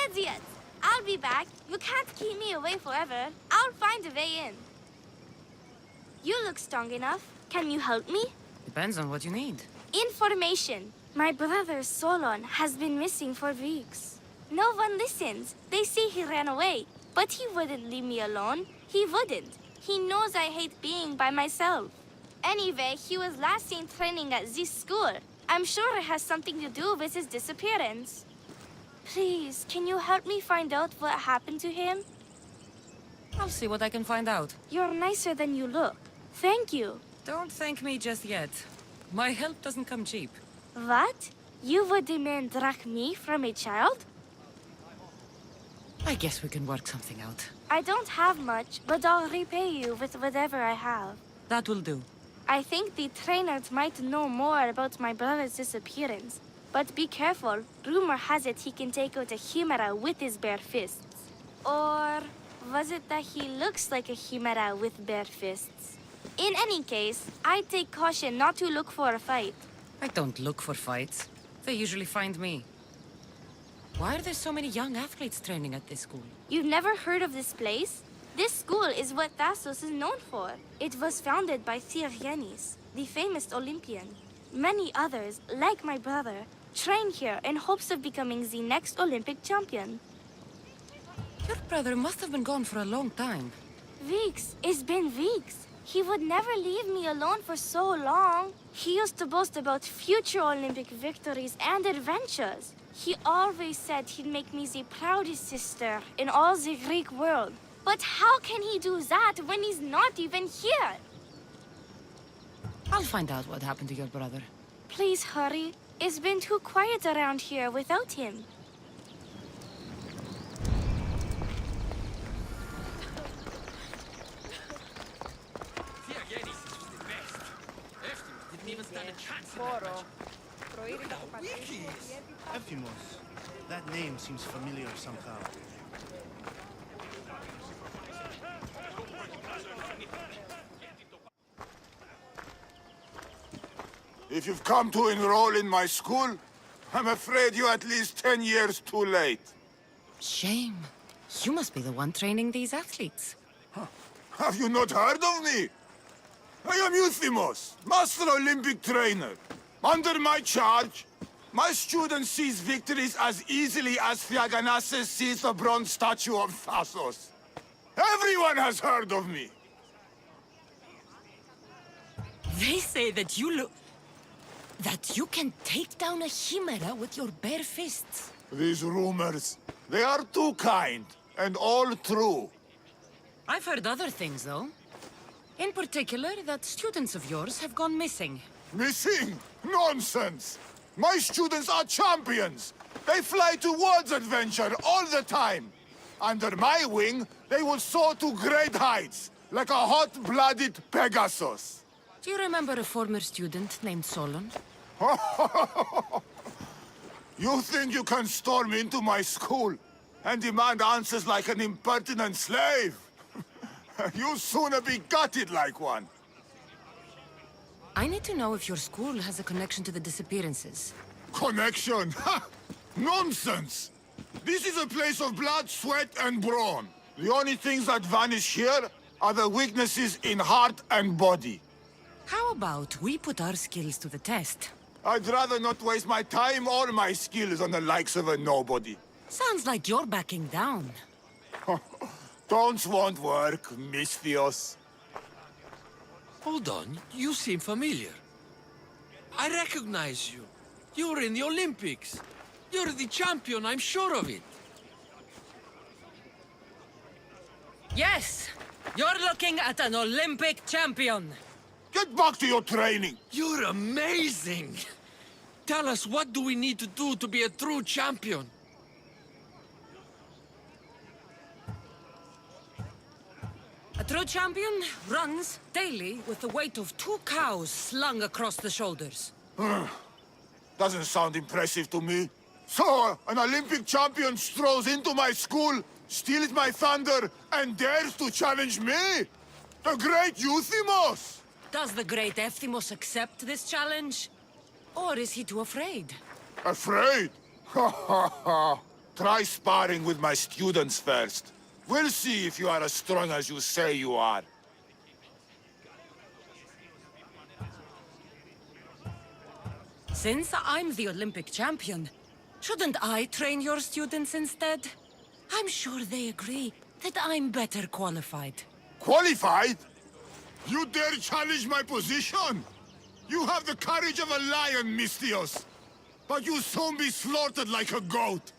Idiots! I'll be back. You can't keep me away forever. I'll find a way in. You look strong enough. Can you help me? Depends on what you need. Information. My brother Solon has been missing for weeks. No one listens. They say he ran away. But he wouldn't leave me alone. He wouldn't. He knows I hate being by myself. Anyway, he was last seen training at this school. I'm sure it has something to do with his disappearance. Please, can you help me find out what happened to him? I'll see what I can find out. You're nicer than you look. Thank you. Don't thank me just yet. My help doesn't come cheap. What? You would demand drachmi from a child? I guess we can work something out. I don't have much, but I'll repay you with whatever I have. That will do. I think the trainers might know more about my brother's disappearance. But be careful. Rumor has it he can take out a Chimera with his bare fists. Or was it that he looks like a Chimera with bare fists? In any case, I'd take caution not to look for a fight. I don't look for fights. They usually find me. Why are there so many young athletes training at this school? You've never heard of this place? This school is what Thassos is known for. It was founded by Thiergenis, the famous Olympian. Many others, like my brother, train here in hopes of becoming the next Olympic champion. Your brother must have been gone for a long time. Weeks. It's been weeks. He would never leave me alone for so long. He used to boast about future Olympic victories and adventures. He always said he'd make me the proudest sister in all the Greek world. But how can he do that when he's not even here? I'll find out what happened to your brother. Please hurry. It's been too quiet around here without him. Ephimos. That name seems familiar somehow. If you've come to enroll in my school, I'm afraid you're at least 10 years too late. Shame. You must be the one training these athletes. Have you not heard of me? I am Euphimos, Master Olympic Trainer. Under my charge, my students seize victories as easily as Thiaganasses sees the bronze statue of Thassos. Everyone has heard of me. They say that you can take down a Chimera with your bare fists. These rumors, they are too kind and all true. I've heard other things, though. In particular, that students of yours have gone missing. Missing? Nonsense! My students are champions! They fly towards adventure all the time! Under my wing, they will soar to great heights, like a hot-blooded Pegasus. Do you remember a former student named Solon? You think you can storm into my school and demand answers like an impertinent slave? You'll sooner be gutted like one. I need to know if your school has a connection to the disappearances. Connection? Ha! Nonsense! This is a place of blood, sweat, and brawn. The only things that vanish here are the weaknesses in heart and body. How about we put our skills to the test? I'd rather not waste my time or my skills on the likes of a nobody. Sounds like you're backing down. Don't won't work, Misthios. Hold on, you seem familiar. I recognize you. You're in the Olympics. You're the champion, I'm sure of it. Yes, you're looking at an Olympic champion. Get back to your training. You're amazing! Tell us, what do we need to do to be a true champion? A true champion runs daily with the weight of 2 cows slung across the shoulders. Doesn't sound impressive to me. So, an Olympic champion strolls into my school, steals my thunder, and dares to challenge me? The great Euthymos! Does the great Euthymos accept this challenge? Or is he too afraid? Afraid? Ha ha ha! Try sparring with my students first. We'll see if you are as strong as you say you are. Since I'm the Olympic champion, shouldn't I train your students instead? I'm sure they agree that I'm better qualified. Qualified? You dare challenge my position? You have the courage of a lion, Misthios. But you'll soon be slaughtered like a goat.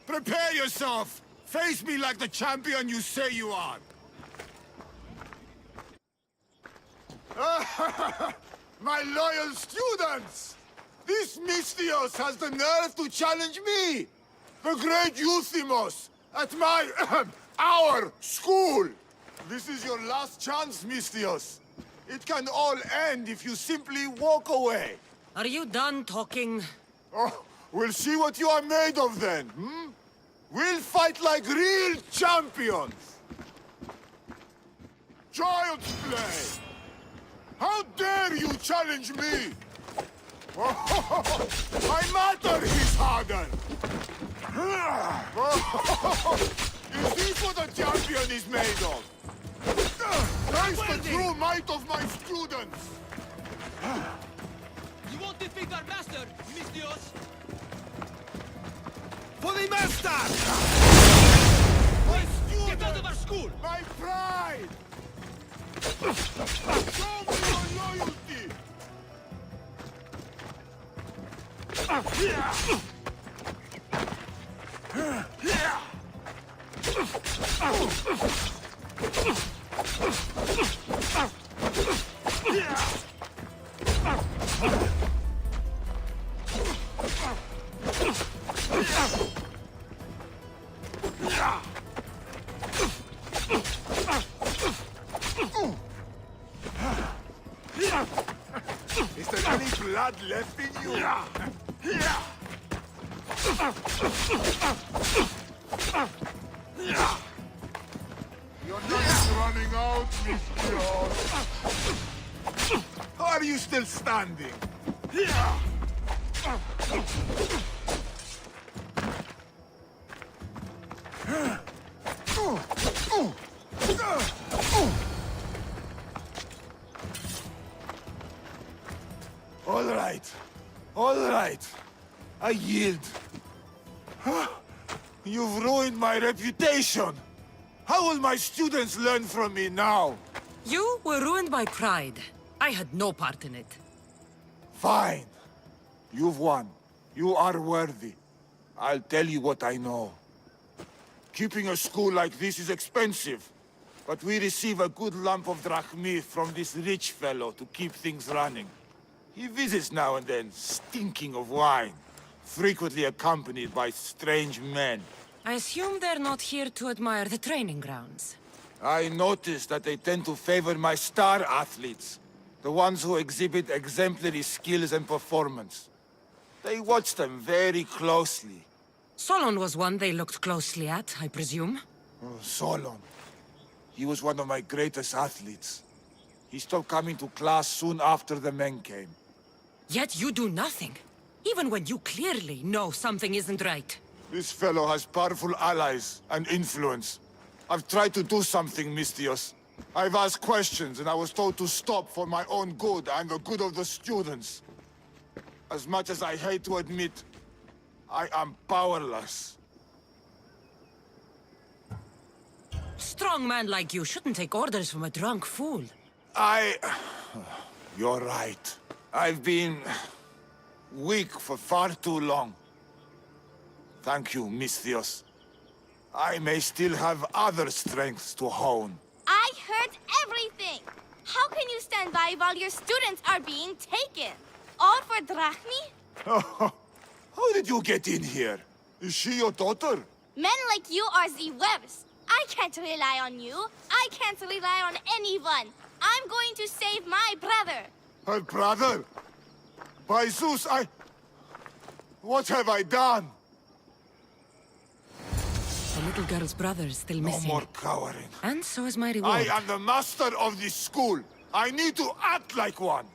Prepare yourself. Face me like the champion you say you are. My loyal students! This Misthios has the nerve to challenge me! The great Euthymos! At my... our school! This is your last chance, Misthios. It can all end if you simply walk away. Are you done talking? Oh, we'll see what you are made of then, hmm? We'll fight like real champions! Child's play! How dare you challenge me? Oh, my matter is harder! Is this what a champion is made of? That's the true might of my students! You won't defeat our master, Misthios! For the master! My students! Get out of our school! My pride! Show me your loyalty! Is there any blood left in you? You're not running out, Mikkos. How are you still standing? All right. I yield. You've ruined my reputation. How will my students learn from me now? You were ruined by pride. I had no part in it. Fine. You've won. You are worthy. I'll tell you what I know. Keeping a school like this is expensive, but we receive a good lump of drachmi from this rich fellow to keep things running. He visits now and then, stinking of wine, frequently accompanied by strange men. I assume they're not here to admire the training grounds. I noticed that they tend to favor my star athletes, the ones who exhibit exemplary skills and performance. They watch them very closely. Solon was one they looked closely at, I presume. Oh, Solon. He was one of my greatest athletes. He stopped coming to class soon after the men came. Yet you do nothing, even when you clearly know something isn't right. This fellow has powerful allies and influence. I've tried to do something, Misthios. I've asked questions, and I was told to stop for my own good and the good of the students. As much as I hate to admit, I am powerless. strong man like you shouldn't take orders from a drunk fool. You're right. I've been... weak for far too long. Thank you, Misthios. I may still have other strengths to hone. I heard everything! How can you stand by while your students are being taken? All for drachmi? How did you get in here? Is she your daughter? Men like you are the worst. I can't rely on you. I can't rely on anyone. I'm going to save my brother. Her brother? By Zeus, what have I done? The little girl's brother is still No missing. more cowering. And so is my reward. I am the master of this school. I need to act like one.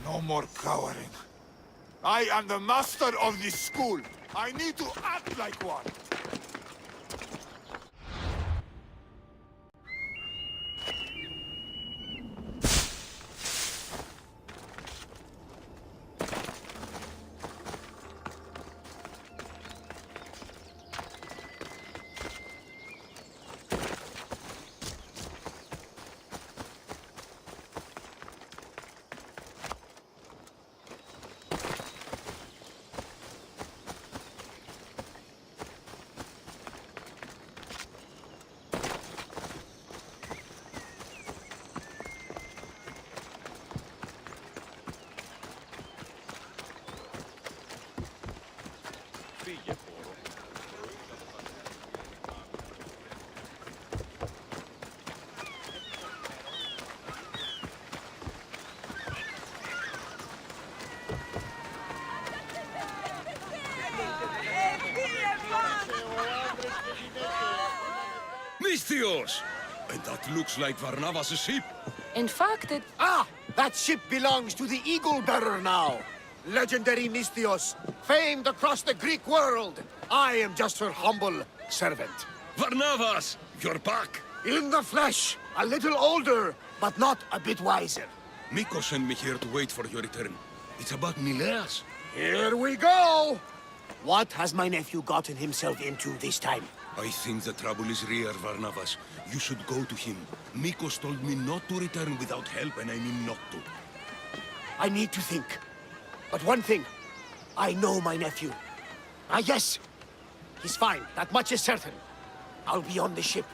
No more cowering. I am the master of this school. I need to act like one. Mikkos! And that looks like Varnavas' ship. In fact, it... Ah! That ship belongs to the Eagle Bearer now. Legendary Misthios, famed across the Greek world. I am just her humble servant. Varnavas! You're back! In the flesh, a little older, but not a bit wiser. Mikkos sent me here to wait for your return. It's about Nileas. Here we go! What has my nephew gotten himself into this time? I think the trouble is real, Varnavas. You should go to him. Mikkos told me not to return without help, and I mean not to. I need to think. But one thing, I know my nephew. Ah, yes. He's fine, that much is certain. I'll be on the ship.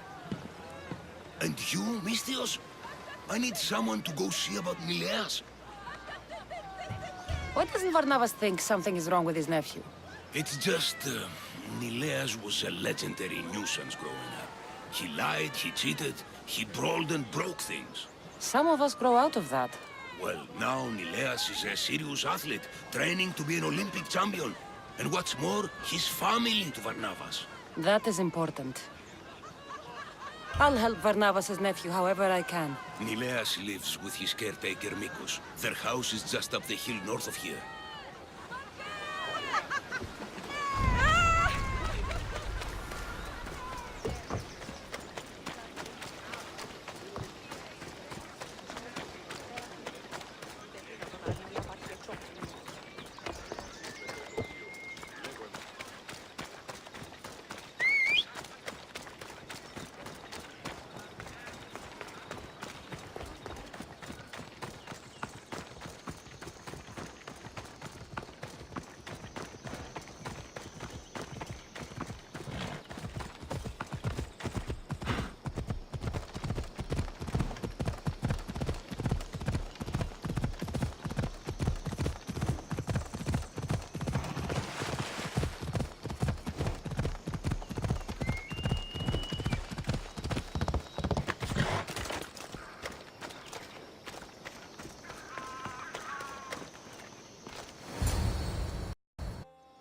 And you, Misthios? I need someone to go see about Nileas. Why doesn't Varnavas think something is wrong with his nephew? It's just, Nileas was a legendary nuisance growing up. He lied, he cheated, he brawled and broke things. Some of us grow out of that. Well, now Nileas is a serious athlete, training to be an Olympic champion. And what's more, he's family to Varnavas. That is important. I'll help Varnavas' nephew however I can. Nileas lives with his caretaker Mikkos. Their house is just up the hill north of here.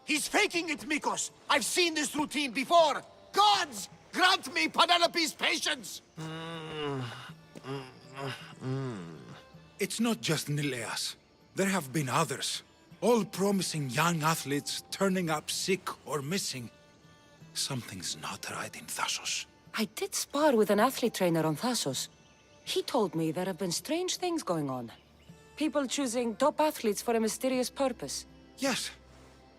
He's faking it, Mikkos! I've seen this routine before! Gods! Grant me Penelope's patience! It's not just Nileas. There have been others. All promising young athletes turning up sick or missing. Something's not right in Thassos. I did spar with an athlete trainer on Thassos. He told me there have been strange things going on. People choosing top athletes for a mysterious purpose. Yes.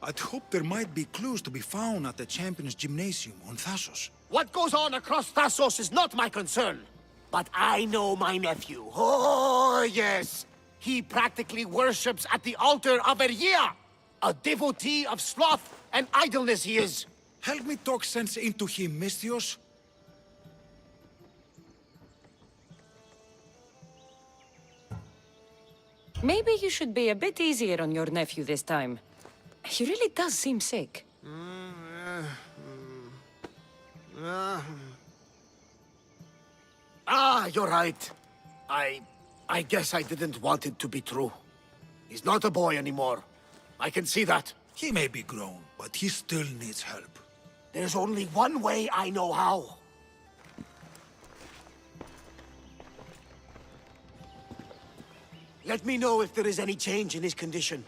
I'd hoped there might be clues to be found at the Champions Gymnasium on Thassos. What goes on across Thassos is not my concern. But I know my nephew. Oh, yes. He practically worships at the altar of Ergia. A devotee of sloth and idleness he is. Help me talk sense into him, Misthios. Maybe you should be a bit easier on your nephew this time. He really does seem sick. Ah, you're right. I guess I didn't want it to be true. He's not a boy anymore. I can see that. He may be grown, but he still needs help. There's only one way I know how. Let me know if there is any change in his condition.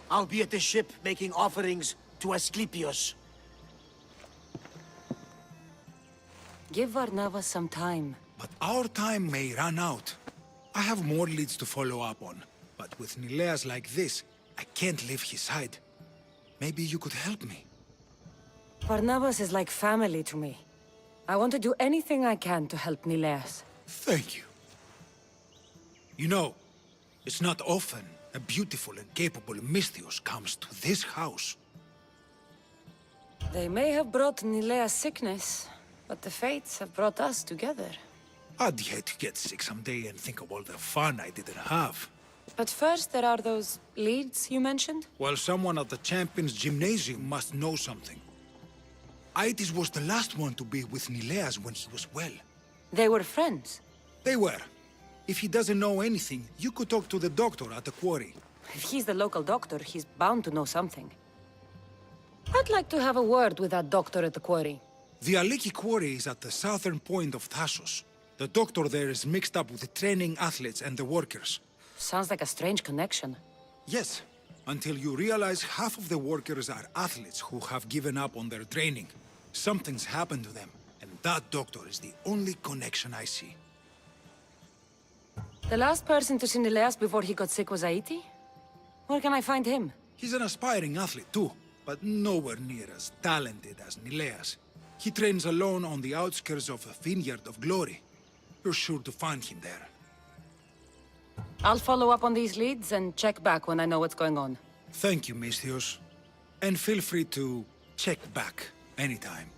I'll be at the ship making offerings to Asclepius. Give Varnava some time. But our time may run out. I have more leads to follow up on. But with Nileas like this, I can't leave his side. Maybe you could help me. Varnavas is like family to me. I want to do anything I can to help Nileas. Thank you. You know, it's not often a beautiful and capable Misthios comes to this house. They may have brought Nileas sickness, but the fates have brought us together. I'd hate to get sick someday and think of all the fun I didn't have. But first there are those leads you mentioned? Well, someone at the Champions Gymnasium must know something. Aitis was the last one to be with Nileas when he was well. They were friends. They were. If he doesn't know anything, you could talk to the doctor at the quarry. If he's the local doctor, he's bound to know something. I'd like to have a word with that doctor at the quarry. The Aliki quarry is at the southern point of Thassos. The doctor there is mixed up with the training athletes and the workers. Sounds like a strange connection. Yes, until you realize half of the workers are athletes who have given up on their training. Something's happened to them, and that doctor is the only connection I see. The last person to see Nileas before he got sick was Aiti? Where can I find him? He's an aspiring athlete too, but nowhere near as talented as Nileas. He trains alone on the outskirts of the Vineyard of Glory. You're sure to find him there. I'll follow up on these leads and check back when I know what's going on. Thank you, Misthios. And feel free to check back anytime.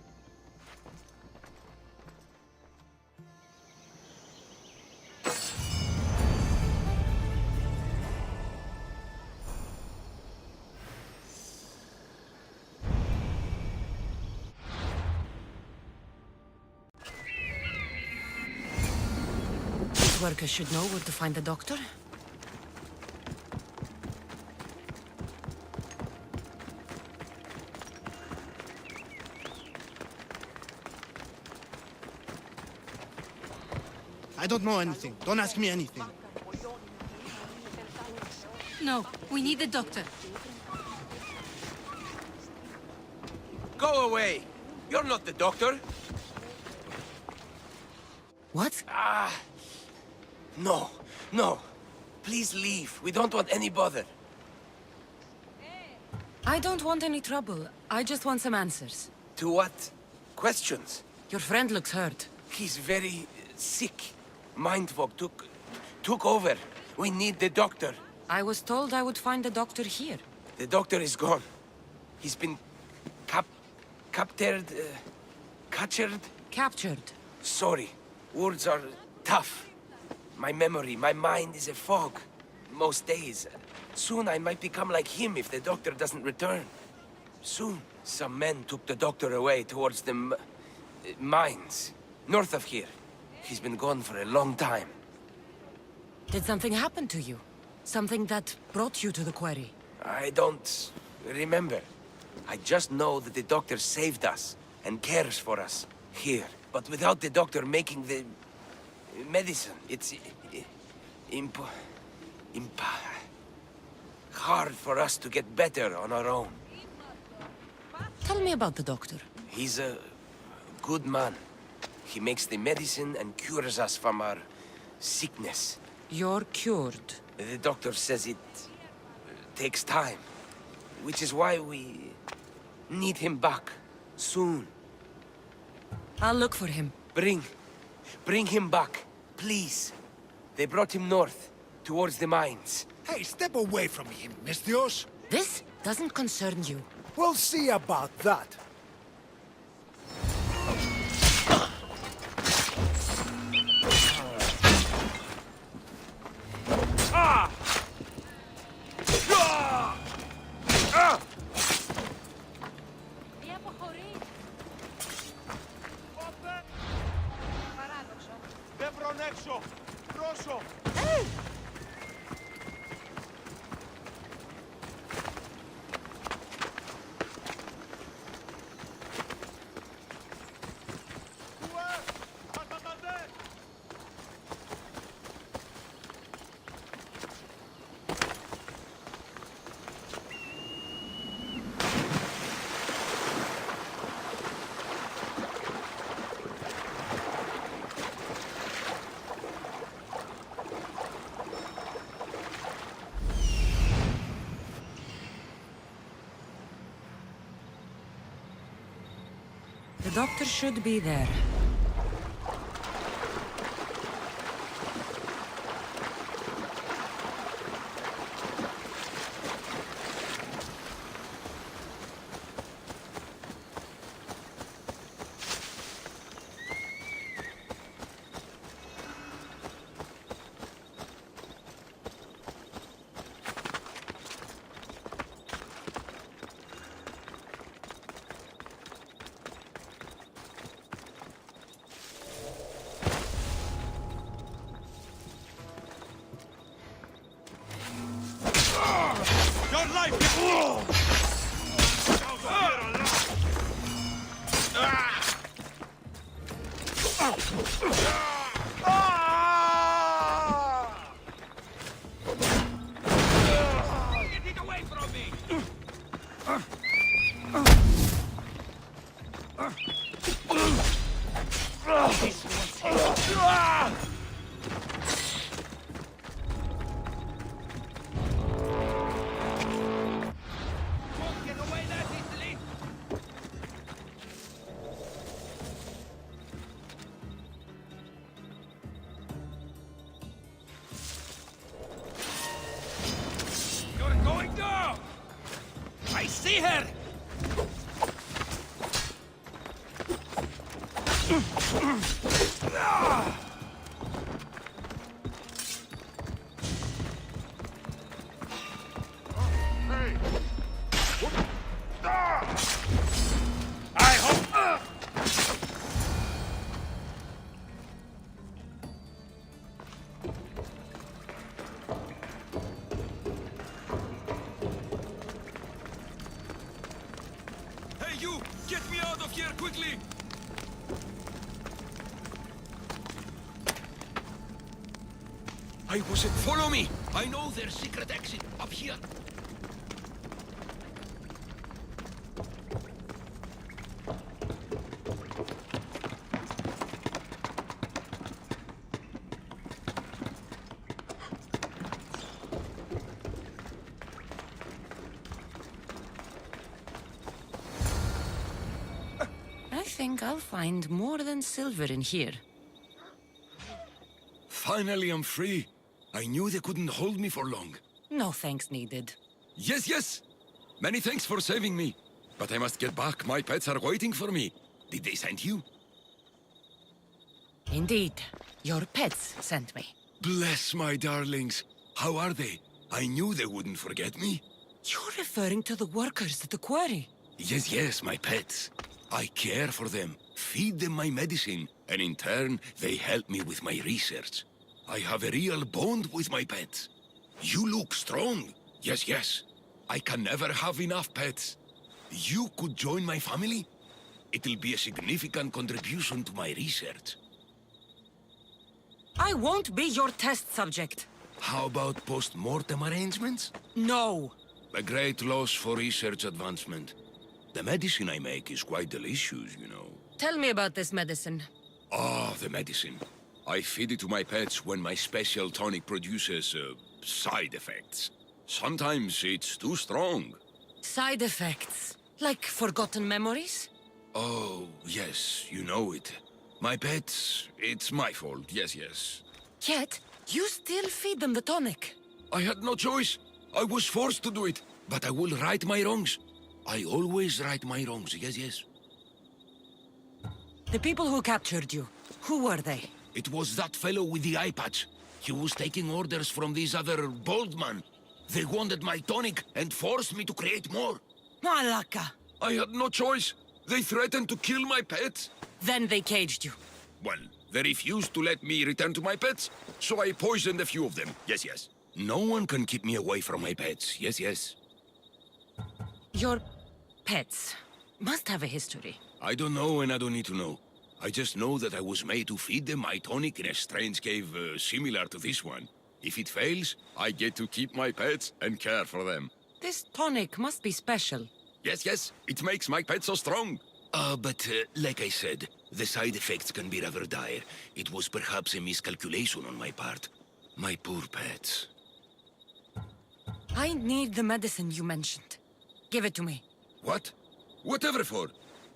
Workers should know where to find the doctor. I don't know anything. Don't ask me anything. No, we need the doctor. Go away! You're not the doctor! What? No, no. Please leave. We don't want any bother. I don't want any trouble. I just want some answers. To what? Questions? Your friend looks hurt. He's very sick. Mind fog took over. We need the doctor. I was told I would find the doctor here. The doctor is gone. He's been captured. Captured. Sorry. Words are tough. My memory, my mind is a fog. Most days. Soon I might become like him if the doctor doesn't return. Soon. Some men took the doctor away towards the mines. North of here. He's been gone for a long time. Did something happen to you? Something that brought you to the quarry? I don't remember. I just know that the doctor saved us and cares for us here. But without the doctor making the medicine, it's hard for us to get better on our own. Tell me about the doctor. He's a good man. He makes the medicine and cures us from our sickness. You're cured. The doctor says it takes time. Which is why we need him back soon. I'll look for him. Bring him back, please. They brought him north, towards the mines. Hey, step away from him, Mistios. This doesn't concern you. We'll see about that. The doctor should be there. Follow me! I know their secret exit up here. I think I'll find more than silver in here. Finally, I'm free. I knew they couldn't hold me for long. No thanks needed. Yes, yes! Many thanks for saving me. But I must get back. My pets are waiting for me. Did they send you? Indeed. Your pets sent me. Bless my darlings. How are they? I knew they wouldn't forget me. You're referring to the workers at the quarry. Yes, yes, my pets. I care for them, feed them my medicine, and in turn, they help me with my research. I have a real bond with my pets. You look strong. Yes, yes. I can never have enough pets. You could join my family? It'll be a significant contribution to my research. I won't be your test subject. How about post-mortem arrangements? No. A great loss for research advancement. The medicine I make is quite delicious, you know. Tell me about this medicine. Ah, the medicine. I feed it to my pets when my special tonic produces, side effects. Sometimes it's too strong. Side effects, like forgotten memories? Oh, yes, you know it. My pets, it's my fault, yes, yes. Yet, you still feed them the tonic. I had no choice. I was forced to do it. But I will right my wrongs. I always right my wrongs, yes, yes. The people who captured you, who were they? It was that fellow with the eye patch. He was taking orders from this other bald man. They wanted my tonic and forced me to create more. Malaka! I had no choice. They threatened to kill my pets. Then they caged you. Well, they refused to let me return to my pets, so I poisoned a few of them. Yes, yes. No one can keep me away from my pets. Yes, yes. Your pets must have a history. I don't know and I don't need to know. I just know that I was made to feed them my tonic in a strange cave similar to this one. If it fails, I get to keep my pets and care for them. This tonic must be special. Yes, yes, it makes my pets so strong. But like I said, the side effects can be rather dire. It was perhaps a miscalculation on my part. My poor pets. I need the medicine you mentioned. Give it to me. What? Whatever for.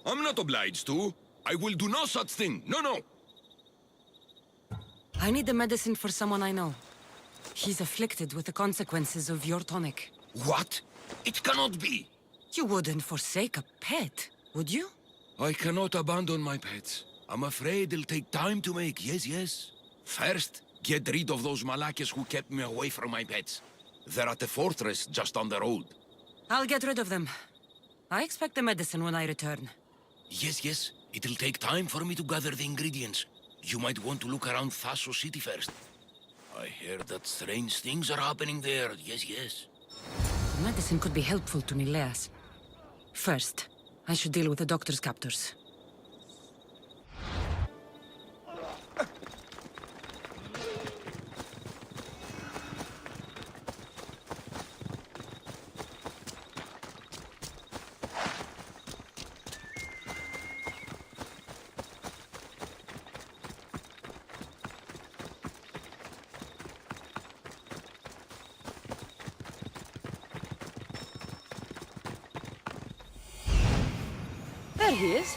I'm not obliged to. I will do no such thing. No, no. I need the medicine for someone I know. He's afflicted with the consequences of your tonic. What? It cannot be. You wouldn't forsake a pet, would you? I cannot abandon my pets. I'm afraid it'll take time to make, yes, yes. First, get rid of those Malakas who kept me away from my pets. They're at the fortress just on the road. I'll get rid of them. I expect the medicine when I return. Yes, yes. It'll take time for me to gather the ingredients. You might want to look around Thasos City first. I hear that strange things are happening there. Yes, yes. The medicine could be helpful to Nileas. First, I should deal with the doctor's captors. There he is.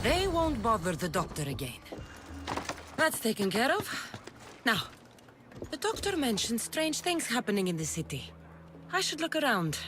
They won't bother the doctor again. That's taken care of. Now, the doctor mentioned strange things happening in the city. I should look around.